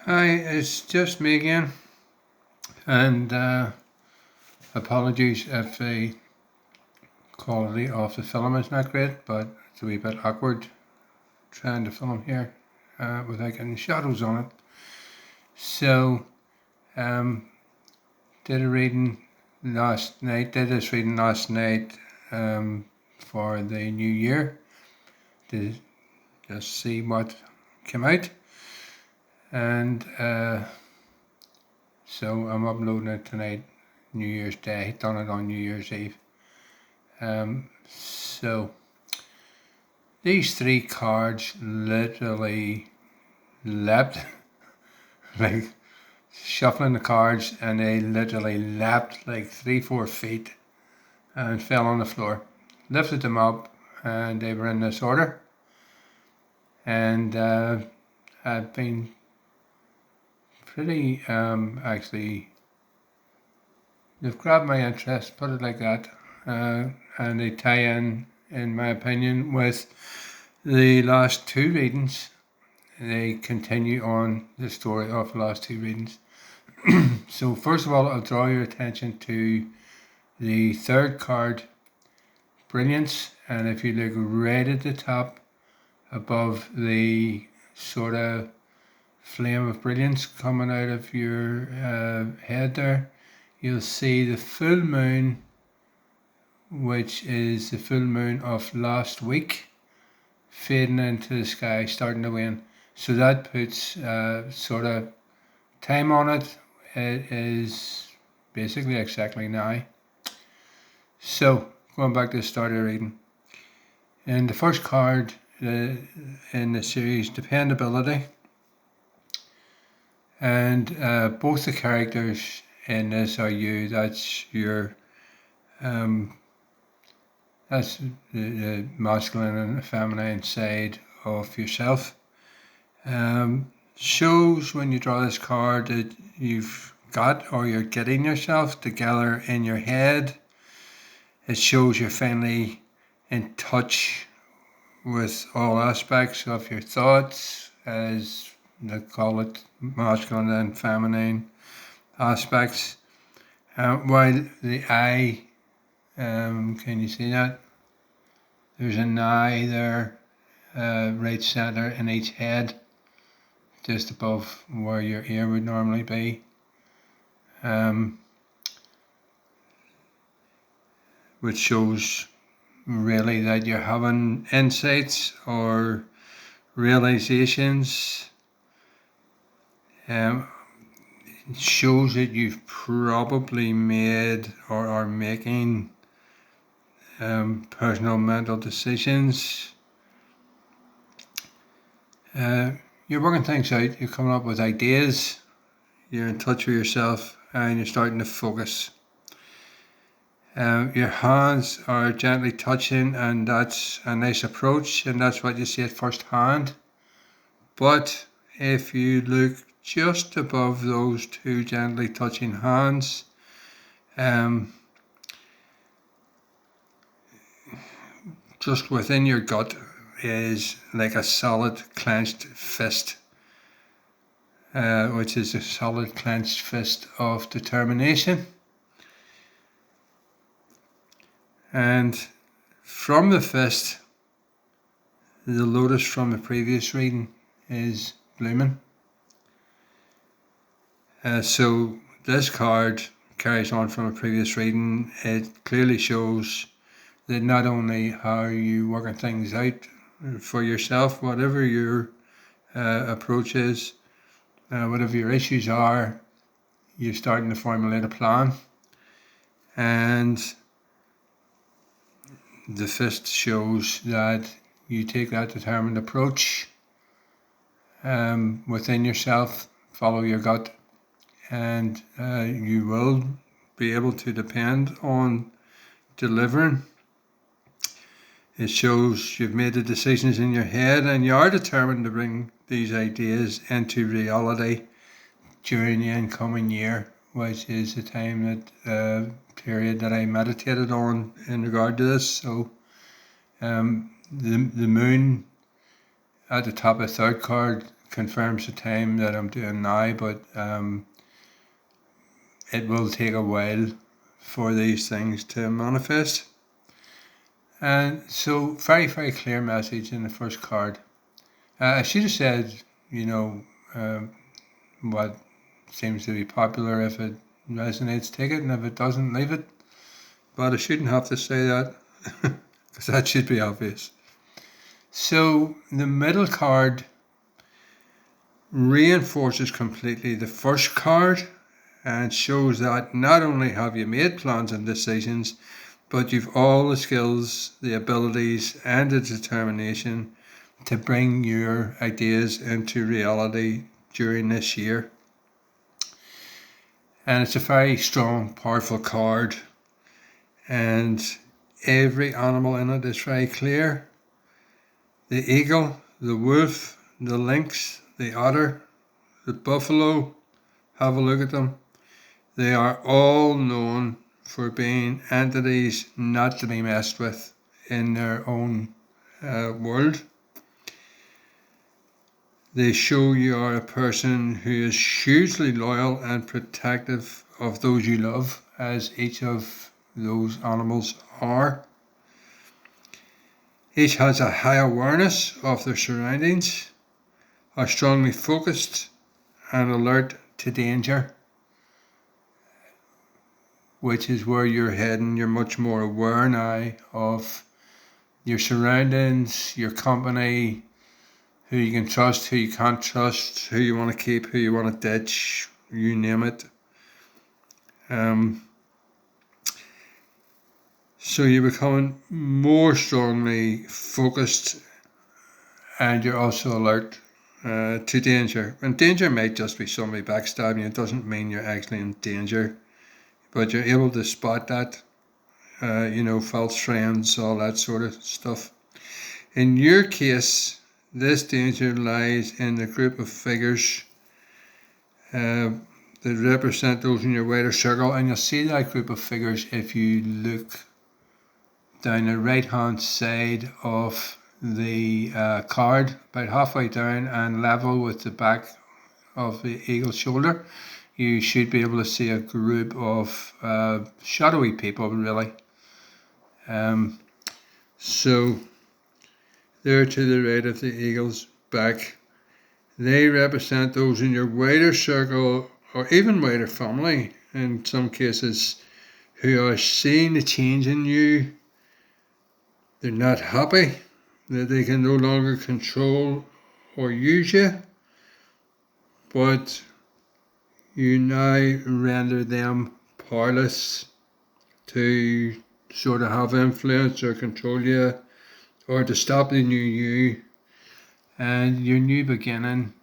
Hi, it's just me again, and apologies if the quality of the film is not great, but it's a wee bit awkward trying to film here without getting shadows on it. So, um, did this reading last night for the new year to just see what came out, and so I'm uploading it tonight, New Year's Day. Done it on New Year's Eve. So these three cards literally leapt, like shuffling the cards, and they literally leapt like 3-4 feet and fell on the floor. Lifted them up, and they were in this order. And I've been pretty actually. They've grabbed my interest, put it like that, and they tie in my opinion, with the last two readings. They continue on the story of the last two readings. So first of all, I'll draw your attention to the third card, Brilliance, and if you look right at the top above the sort of flame of brilliance coming out of your head there, you'll see the full moon, which is the full moon of last week, fading into the sky, starting to wane. So that puts sort of time on it. It is basically exactly now. So going back to the start of the reading, and the first card in the series, Dependability, and both the characters in this are you. That's your that's the masculine and feminine side of yourself. Shows when you draw this card that you've got or you're getting yourself together in your head. It shows you're finally in touch with all aspects of your thoughts, as they call it, masculine and feminine aspects. While the eye, can you see that? There's an eye there, right center in each head, just above where your ear would normally be. Which shows really that you're having insights or realizations. It shows that you've probably made or are making personal mental decisions. You're working things out, you're coming up with ideas, you're in touch with yourself, and you're starting to focus. Your hands are gently touching, and that's a nice approach, and that's what you see at first hand. But if you look just above those two gently touching hands, just within your gut is like a solid clenched fist, which is a solid clenched fist of determination. And from the fist, the lotus from the previous reading is blooming. So this card carries on from a previous reading. It clearly shows that not only are you working things out for yourself, whatever your approach is, whatever your issues are, you're starting to formulate a plan. And the fist shows that you take that determined approach within yourself, follow your gut, and you will be able to depend on delivering. It shows you've made the decisions in your head, and you are determined to bring these ideas into reality during the incoming year, which is the time that period that I meditated on in regard to this. So the moon at the top of the third card confirms the time that I'm doing now, but it will take a while for these things to manifest. And so, very, very clear message in the first card. I should have said, what seems to be popular. If it resonates, take it, and if it doesn't, leave it. But I shouldn't have to say that, because that should be obvious. So the middle card reinforces completely the first card and shows that not only have you made plans and decisions, but you've all the skills, the abilities, and the determination to bring your ideas into reality during this year. And it's a very strong, powerful card, and every animal in it is very clear. The eagle, the wolf, the lynx, the otter, the buffalo, have a look at them. They are all known for being entities not to be messed with in their own world. They show you are a person who is hugely loyal and protective of those you love, as each of those animals are. Each has a high awareness of their surroundings, are strongly focused and alert to danger, which is where you're heading. You're much more aware now of your surroundings, your company, who you can trust, who you can't trust, who you want to keep, who you want to ditch, you name it. So you're becoming more strongly focused, and you're also alert to danger. And danger might just be somebody backstabbing you. It doesn't mean you're actually in danger, but you're able to spot that, false friends, all that sort of stuff. In your case, this danger lies in the group of figures that represent those in your wider circle, and you'll see that group of figures if you look down the right hand side of the card, about halfway down and level with the back of the eagle's shoulder. You should be able to see a group of shadowy people, really. So there to the right of the eagle's back, they represent those in your wider circle or even wider family in some cases, who are seeing the change in you. They're not happy that they can no longer control or use you, but you now render them powerless to sort of have influence or control you, or to stop the new you. And your new beginning,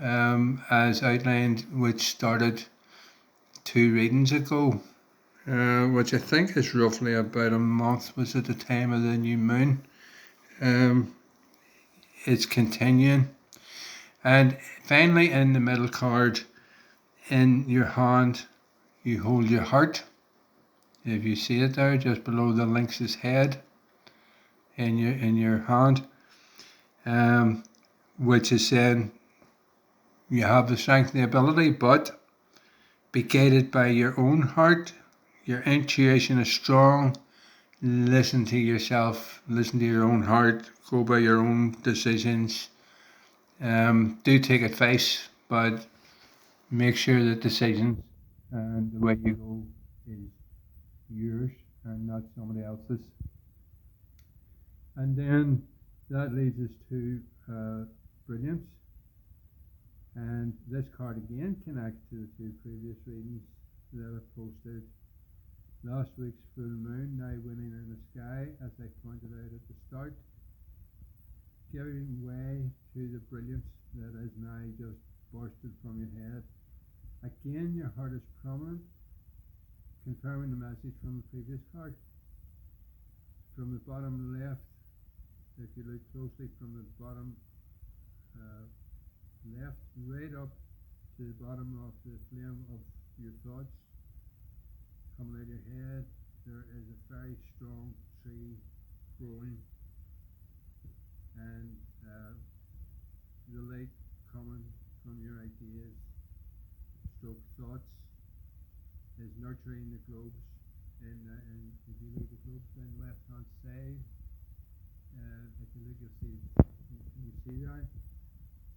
as outlined, which started 2 readings ago, which I think is roughly about a month, was at the time of the new moon. It's continuing. And finally, in the middle card, in your hand, you hold your heart. If you see it there, just below the lynx's head, in your hand, which is saying you have the strength and the ability, but be guided by your own heart. Your intuition is strong. Listen to yourself, listen to your own heart, go by your own decisions. Do take advice, but make sure that decisions and the way you go is yours and not somebody else's. And then that leads us to brilliance. And this card again connects to the 2 previous readings that I posted. Last week's full moon now winning in the sky, as I pointed out at the start, giving way to the brilliance that is now just bursted from your head. Again, your heart is prominent, confirming the message from the previous card. From the bottom left, if you look closely, from the bottom left right up to the bottom of the flame of your thoughts, coming out of your head, there is a very strong tree growing, and the light coming from your ideas, stroke thoughts, is nurturing the globes. And if you look at the globes on the left hand side, if you look, you'll see, can you see that?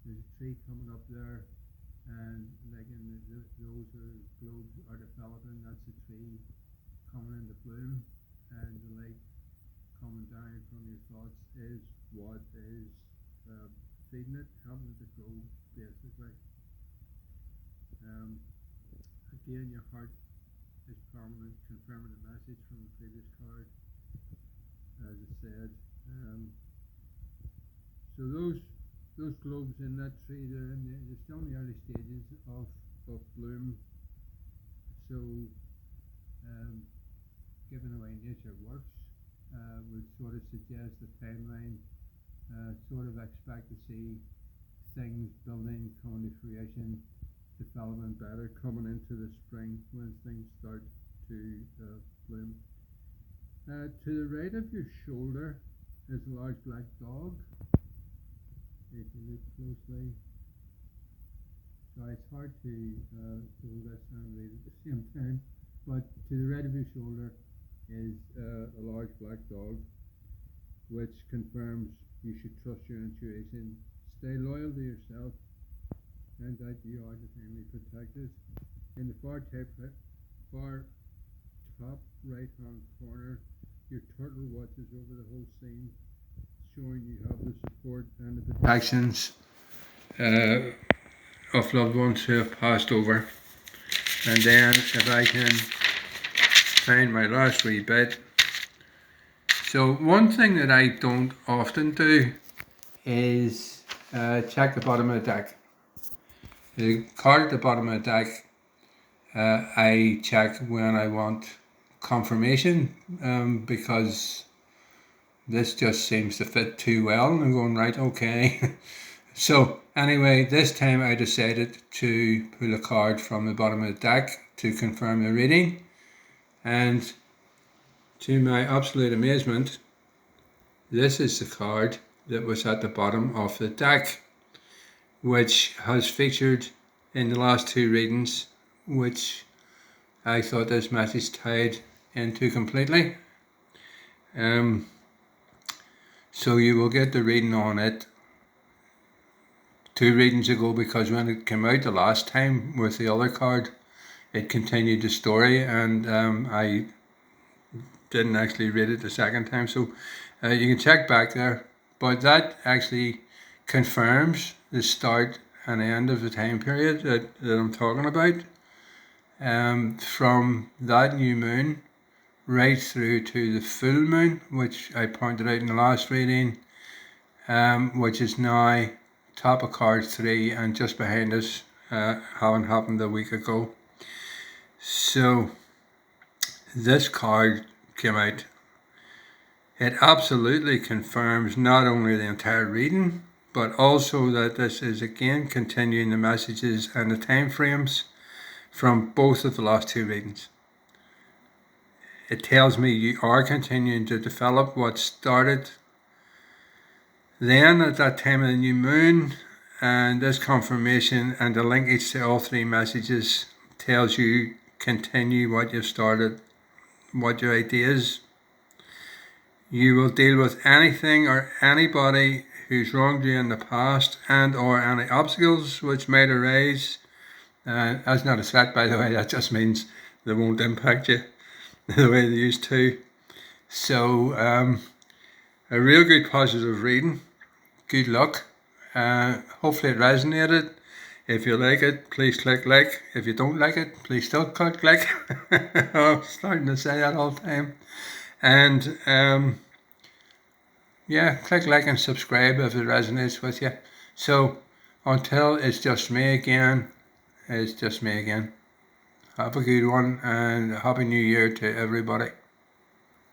There's a tree coming up there, and like those are globes are developing. That's a tree coming into bloom, and the light coming down from your thoughts is what is feeding it, helping it to grow, basically. Again, your heart is permanent, confirming the message from the previous card, as I said. So those globes in that tree, they're still in the early stages of bloom. So given the way nature works, would sort of suggest a timeline, sort of expect to see things building, coming to fruition, developing better, coming into the spring when things start to bloom. To the right of your shoulder is a large black dog. If you look closely, so it's hard to hold this and read at the same time, but to the right of your shoulder is a large black dog, which confirms you should trust your intuition, stay loyal to yourself, and that you are divinely protected. In the far top right hand corner, your turtle watches over the whole scene, showing you have the support and the protections of loved ones who have passed over. And then if I can find my last wee bit. So one thing that I don't often do is check the bottom of the deck. The card at the bottom of the deck, I check when I want confirmation, because this just seems to fit too well, and I'm going, right, okay. So anyway, this time I decided to pull a card from the bottom of the deck to confirm the reading, and to my absolute amazement, this is the card that was at the bottom of the deck, which has featured in the last two readings, which I thought this message tied into completely. So you will get the reading on it 2 readings ago, because when it came out the last time with the other card, it continued the story, and I didn't actually read it the second time, so you can check back there. But that actually confirms the start and end of the time period that I'm talking about, from that new moon right through to the full moon, which I pointed out in the last reading, which is now top of card 3 and just behind us, having happened a week ago. So this card came out. It absolutely confirms not only the entire reading, but also that this is again continuing the messages and the time frames from both of the last 2 readings. It tells me you are continuing to develop what started then at that time of the new moon, and this confirmation and the linkage to all 3 messages tells you continue what you've started, what your idea is. You will deal with anything or anybody who's wronged you in the past, and or any obstacles which might arise. That's not a threat, by the way, that just means they won't impact you the way they used to. So a real good positive reading. Good luck. Hopefully it resonated. If you like it, please click like. If you don't like it, please still click like. I'm starting to say that all the time. And yeah, click like and subscribe if it resonates with you. So until it's just me again, it's just me again. Have a good one, and Happy New Year to everybody.